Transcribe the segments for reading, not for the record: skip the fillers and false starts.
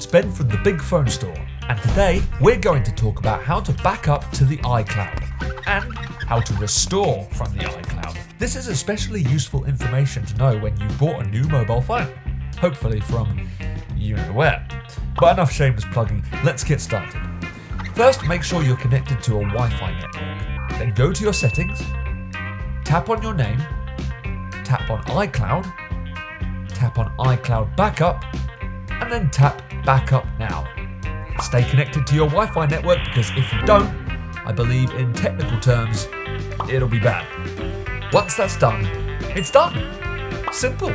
it's Ben from the Big Phone Store, and today we're going to talk about how to back up to the iCloud and how to restore from the iCloud. This is especially useful information to know when you bought a new mobile phone, hopefully from you know where. But enough shameless plugging, let's get started. First, make sure you're connected to a Wi-Fi network. Then go to your settings, tap on your name, tap on iCloud, tap on iCloud Backup, and then tap Backup Now. Stay connected to your Wi-Fi network because if you don't, I believe in technical terms, it'll be bad. Once that's done, it's done. Simple.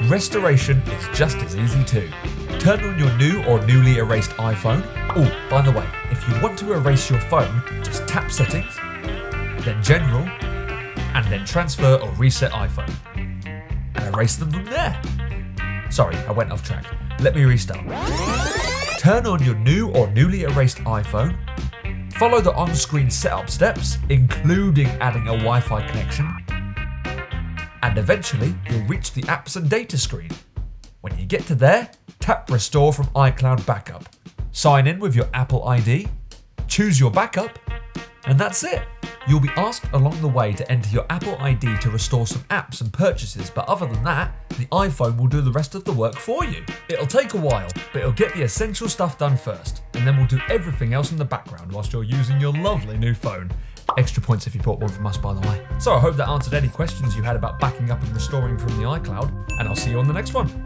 Restoration is just as easy too. Turn on your new or newly erased iPhone. Oh, by the way, if you want to erase your phone, just tap Settings, then General, and then Transfer or Reset iPhone. And erase them from there. Sorry, I went off track. Let me restart. Turn on your new or newly erased iPhone. Follow the on-screen setup steps, including adding a Wi-Fi connection. And eventually, you'll reach the apps and data screen. When you get to there, tap Restore from iCloud Backup. Sign in with your Apple ID, choose your backup, and that's it. You'll be asked along the way to enter your Apple ID to restore some apps and purchases, but other than that, the iPhone will do the rest of the work for you. It'll take a while, but it'll get the essential stuff done first, and then we'll do everything else in the background whilst you're using your lovely new phone. Extra points if you bought one from us, by the way. So I hope that answered any questions you had about backing up and restoring from the iCloud, and I'll see you on the next one.